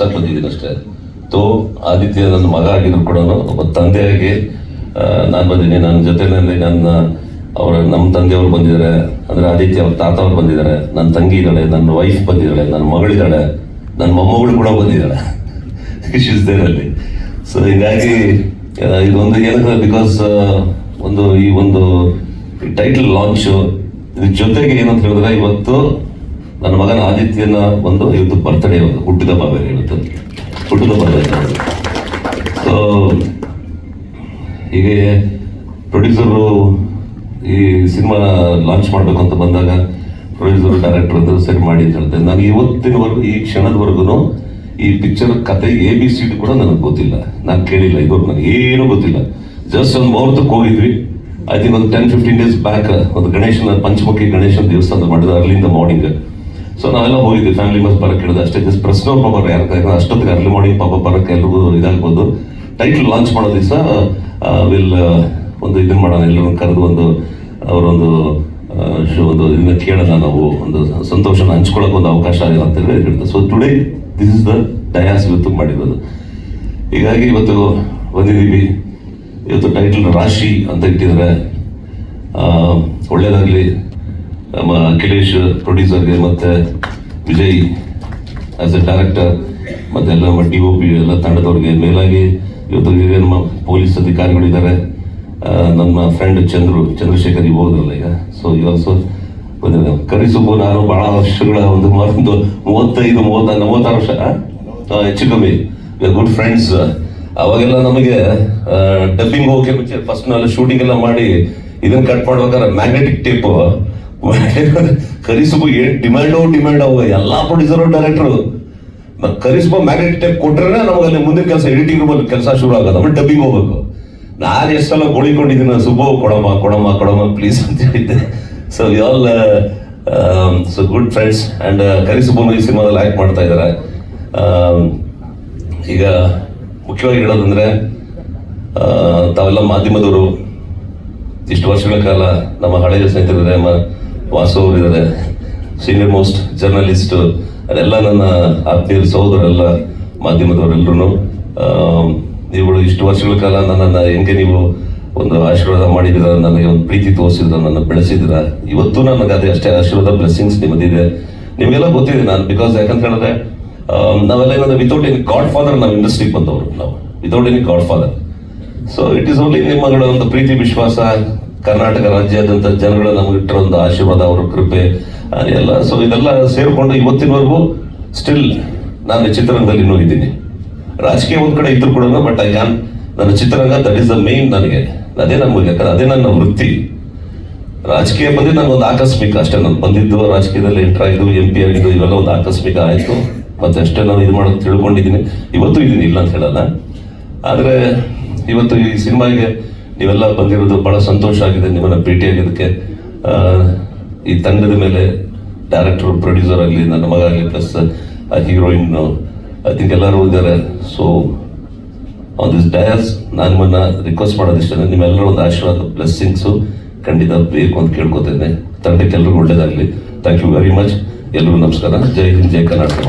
ಹೊಸದಾಗಿ ಬಂದಿದ್ದೀನಿ ಅಷ್ಟೇ. ಆದಿತ್ಯ ನನ್ನ ಮಗ ಆಗಿದ್ರು ಕೂಡ ಒಬ್ಬ ತಂದೆಯಾಗಿ ನಾನು ಬಂದಿದ್ದೀನಿ. ನನ್ನ ಜೊತೆಯಲ್ಲಿ ನಮ್ಮ ತಂದೆಯವರು ಬಂದಿದ್ದಾರೆ, ಅಂದರೆ ಆದಿತ್ಯ ಅವ್ರ ತಾತ ಅವ್ರು ಬಂದಿದ್ದಾರೆ, ನನ್ನ ತಂಗಿ ಇದ್ದಾಳೆ, ನನ್ನ ವೈಫ್ ಬಂದಿದ್ದಾಳೆ, ನನ್ನ ಮಗಳಿದ್ದಾಳೆ, ನನ್ನ ಮೊಮ್ಮಗಳು ಕೂಡ ಬಂದಿದ್ದಾಳೆ ಶಿಸ್ದೇರಲ್ಲಿ. ಸೊ ಹೀಗಾಗಿ ಇದೊಂದು ಏನಂದ್ರೆ ಬಿಕಾಸ್ ಈ ಒಂದು ಟೈಟಲ್ ಲಾಂಚು ಇದ್ರ ಜೊತೆಗೆ ಏನಂತ ಹೇಳಿದ್ರೆ ಇವತ್ತು ನನ್ನ ಮಗನ ಆದಿತ್ಯನ ಇವತ್ತು ಬರ್ತ್ಡೇ, ಹುಟ್ಟಿದಬ್ಬ ಬೇರೆ ಇವತ್ತು ಹುಟ್ಟಿದಬ್ಬ ಬೇರೆ. ಸೊ ಹೀಗೆ ಪ್ರೊಡ್ಯೂಸರು ಈ ಸಿನಿಮಾ ಲಾಂಚ್ ಮಾಡಬೇಕು ಅಂತ ಬಂದಾಗ ಪ್ರೊಡ್ಯೂಸರ್ ಡೈರೆಕ್ಟರ್ ಅಂತ ಸರಿ ಮಾಡಿ ಅಂತ ಹೇಳ್ತಾರೆ. ನಾನು ಇವತ್ತಿನವರೆಗೂ ಈ ಕ್ಷಣದವರೆಗೂ ಈ ಪಿಕ್ಚರ್ ಕತೆ ABCD ಕೂಡ ನನಗೆ ಗೊತ್ತಿಲ್ಲ, ನಾನು ಕೇಳಿಲ್ಲ, ಇದುವರೆಗೂ ನನಗೆ ಏನೂ ಗೊತ್ತಿಲ್ಲ. ಜಸ್ಟ್ ಒಂದು ಮುಹೂರ್ತಕ್ಕೆ ಹೋಗಿದ್ವಿ, ಐ ಥಿಂಕ್ ಒಂದು 10-15 ಡೇಸ್ ಬ್ಯಾಕ್ ಒಂದು ಗಣೇಶನ ಪಂಚಮುಖಿ ಗಣೇಶನ ದೇವಸ್ಥಾನ ಮಾಡಿದ ಅರ್ಲಿಂದ ಮಾರ್ನಿಂಗ್. ಸೊ ನಾವೆಲ್ಲ ಹೋಗಿದ್ವಿ, ಫ್ಯಾಮಿಲಿ ಮಸ್ ಬರಕ್ಕೆ ಹೇಳಿದೆ ಅಷ್ಟೇ. ಜಸ್ಟ್ ಪ್ರೆಸ್ನವ್ರು ಪಾಪ ಯಾರು ಅಷ್ಟೊತ್ತಿಗೆ ಅರ್ಲಿ ಮಾರ್ನಿಂಗ್ ಪಾಪ ಬರಕ್ಕೆ ಎಲ್ರಿಗೂ ಇದಾಗ್ಬೋದು. ಟೈಟಲ್ ಲಾಂಚ್ ಮಾಡೋ ದಿವಸ ಇದನ್ನ ಮಾಡೋಣ, ಎಲ್ಲರೂ ಕರೆದು ಅವರೊಂದು ಇದನ್ನ ಕೇಳೋಣ, ನಾವು ಒಂದು ಸಂತೋಷನ ಹಂಚ್ಕೊಳ್ಳೋಕೆ ಒಂದು ಅವಕಾಶ ಆಗಿಲ್ಲ ಅಂತ ಹೇಳಿ. So today this is the Dias ಇವತ್ತು ಮಾಡಿರೋದು. ಹೀಗಾಗಿ ಇವತ್ತು ಬಂದಿದ್ದೀವಿ. ಇವತ್ತು ಟೈಟಲ್ ರಾಶಿ ಅಂತ ಇಟ್ಟಿದ್ದಾರೆ. ಒಳ್ಳೇದಾಗಲಿ ನಮ್ಮ ಅಖಿಲೇಶ್ ಪ್ರೊಡ್ಯೂಸರ್ಗೆ, ಮತ್ತು ವಿಜಯ್ ಆಸ್ ಎ ಡೈರೆಕ್ಟರ್, ಮತ್ತೆಲ್ಲ ನಮ್ಮ DOP ಎಲ್ಲ ತಂಡದವ್ರಿಗೆ, ಮೇಲಾಗಿ ಇವತ್ತು ಹಿರಿಯ ನಮ್ಮ ಪೊಲೀಸ್ ಅಧಿಕಾರಿಗಳಿದ್ದಾರೆ, ನಮ್ಮ ಫ್ರೆಂಡ್ ಚಂದ್ರಶೇಖರ್ ಹೋದ್ರಲ್ಲ ಈಗ. ಸೊ ಆಲ್ಸೋ ಕರಿಸುಬ್ಬು ನಾನು ಬಹಳ ವರ್ಷಗಳ ಒಂದು 35-36 ವರ್ಷ ಹೆಚ್ಚು ಕಮ್ಮಿ ಗುಡ್ ಫ್ರೆಂಡ್ಸ್. ಅವಾಗೆಲ್ಲ ನಮಗೆ ಡಬ್ಬಿಂಗ್ ಹೋಗಕ್ಕೆ ಮುಂಚೆ ಫಸ್ಟ್ ನಾಳೆ ಶೂಟಿಂಗ್ ಎಲ್ಲ ಮಾಡಿ ಇದನ್ನ ಕಟ್ ಮಾಡ್ಬೇಕಾದ್ರೆ ಮ್ಯಾಗ್ನೆಟಿಕ್ ಟೇಪ್ ಕರಿಸುಬ್ಬು ಏನ್ ಡಿಮ್ಯಾಂಡ್ ಅವಾಗ ಎಲ್ಲಾ producer director Karisubba magnetic tape ಕೊಟ್ರೆ ನಮಗೆ ಅಲ್ಲಿ ಮುಂದಿನ ಕೆಲಸ ಎಡಿಟಿಂಗ್ ರೂಮಲ್ಲಿ ಕೆಲಸ ಶುರು ಆಗೋದು, ಆಮೇಲೆ ಡಬ್ಬಿಂಗ್ ಹೋಗ್ಬೇಕು. ನಾನು ಎಷ್ಟೆಲ್ಲ ಗೋಳಿಕೊಂಡಿದ್ದೀನಿ, ಸುಬ್ಬು ಕೊಡಮ್ಮ ಪ್ಲೀಸ್ ಅಂತ ಹೇಳಿದ್ದೆ. So all so good friends and ಕರಿಸುಬ್ಬನು ಈ ಸಿನಿಮಾದಲ್ಲಿ ಆಕ್ಟ್ ಮಾಡ್ತಾ ಇದ್ದಾರೆ. ಈಗ ಮುಖ್ಯವಾಗಿ ಹೇಳೋದಂದ್ರೆ ತಾವೆಲ್ಲ ಮಾಧ್ಯಮದವರು ಇಷ್ಟು ವರ್ಷಗಳ ಕಾಲ ನಮ್ಮ ಹಳೆಯ ಸ್ನೇಹಿತರಿದ್ದಾರೆ, ವಾಸು ಅವರಿದ್ದಾರೆ, ಸೀನಿಯರ್ ಮೋಸ್ಟ್ ಜರ್ನಲಿಸ್ಟ್, ಅದೆಲ್ಲ ನನ್ನ ಆತ್ಮೀಯರು, ಸಹೋದರೆಲ್ಲ ಮಾಧ್ಯಮದವರೆಲ್ಲರೂ ನೀವುಗಳು ಇಷ್ಟು ವರ್ಷಗಳ ಕಾಲ ನನ್ನನ್ನು ಹೆಂಗೆ ನೀವು ಒಂದು ಆಶೀರ್ವಾದ ಮಾಡಿದ್ದೀರ, ನನಗೆ ಒಂದು ಪ್ರೀತಿ ತೋರಿಸಿದ್ರ, ನನ್ನ ಬೆಳೆಸಿದ್ದೀರ. ಇವತ್ತು ನನಗೆ ಅಷ್ಟೇ ಆಶೀರ್ವಾದ ಬ್ಲೆಸ್ಸಿಂಗ್ಸ್ ನಿಮ್ಮದಿದೆ. ನಿಮಗೆಲ್ಲ ಗೊತ್ತಿದೆ ನಾನು, ಬಿಕಾಸ್ ಯಾಕಂತ ಹೇಳಿದ್ರೆ ನಾವೆಲ್ಲ ಏನಂದ್ರೆ ವಿತೌಟ್ ಎನಿ ಗಾಡ್ ಫಾದರ್ ನಾವು ಇಂಡಸ್ಟ್ರಿಗೆ ಬಂದವರು, ನಾವು without any god father. So it is only ನಿಮ್ಮಗಳ ಒಂದು ಪ್ರೀತಿ ವಿಶ್ವಾಸ, ಕರ್ನಾಟಕ ರಾಜ್ಯಾದ್ಯಂತ ಜನಗಳ ನಮಗೆ ಇಟ್ಟಿರೋ ಒಂದು ಆಶೀರ್ವಾದ, ಅವರ ಕೃಪೆ ಎಲ್ಲ. ಸೊ ಇದೆಲ್ಲ ಸೇರಿಕೊಂಡು ಇವತ್ತಿನವರೆಗೂ ಸ್ಟಿಲ್ ನಾನು ಚಿತ್ರರಂಗದಲ್ಲಿ ಇನ್ನೂ ಇದ್ದೀನಿ. ರಾಜಕೀಯ ಒಂದ್ ಕಡೆ ಇದ್ರು ಕೂಡ ಬಟ್ ನನ್ನ ಚಿತ್ರರಂಗ ದಟ್ ಈಸ್ ದ ಮೇನ್. ನನಗೆ ಅದೇ ನಮಗೆ, ಯಾಕಂದ್ರೆ ಅದೇ ನನ್ನ ವೃತ್ತಿ. ರಾಜಕೀಯ ಬಂದಿದ್ದು ನನಗೊಂದು ಆಕಸ್ಮಿಕ ಅಷ್ಟೇ. ನಾನು ಬಂದಿದ್ದು ರಾಜಕೀಯದಲ್ಲಿ ಎಂಟರ್ ಆಗಿದ್ದು, MP ಆಗಿದ್ದು, ಇವೆಲ್ಲ ಒಂದು ಆಕಸ್ಮಿಕ ಆಯಿತು. ಮತ್ತೆ ಅಷ್ಟೇ ನಾನು ಇದು ಮಾಡೋದು ತಿಳ್ಕೊಂಡಿದ್ದೀನಿ, ಇವತ್ತು ಇದ್ದೀನಿ, ಇಲ್ಲ ಅಂತ ಹೇಳಲ್ಲ. ಆದರೆ ಇವತ್ತು ಈ ಸಿನಿಮಾಗೆ ನೀವೆಲ್ಲ ಬಂದಿರೋದು ಬಹಳ ಸಂತೋಷ ಆಗಿದೆ. ನಿಮ್ಮನ್ನ ಭೇಟಿಯಾಗಿದ್ದಕ್ಕೆ ಈ ತಂಡದ ಮೇಲೆ ಡೈರೆಕ್ಟರ್, ಪ್ರೊಡ್ಯೂಸರ್ ಆಗಲಿ, ನನ್ನ ಮಗ ಆಗಲಿ, ಪ್ಲಸ್ ಹೀರೋಯಿನ್, ಐ ಥಿಂಕ್ ಎಲ್ಲರೂ ಇದ್ದಾರೆ. ಸೊ ಆನ್ ದಿಸ್ ಡಯಾಸ್ ನಾನು ನಿಮ್ಮನ್ನ ರಿಕ್ವೆಸ್ಟ್ ಮಾಡೋದಿಷ್ಟ, ನಿಮ್ಮೆಲ್ಲರೂ ಒಂದು ಆಶೀರ್ವಾದ, ಬ್ಲೆಸ್ಸಿಂಗ್ಸು ಖಂಡಿತ ಬೇಕು ಅಂತ ಕೇಳ್ಕೊತೇನೆ. ತಂಡಕ್ಕೆ ಎಲ್ರಿಗೂ ಒಳ್ಳೇದಾಗಲಿ. Thank you very much. ಎಲ್ರಿಗೂ ನಮಸ್ಕಾರ. ಜೈ ಹಿಂದ್, ಜೈ ಕರ್ನಾಟಕ.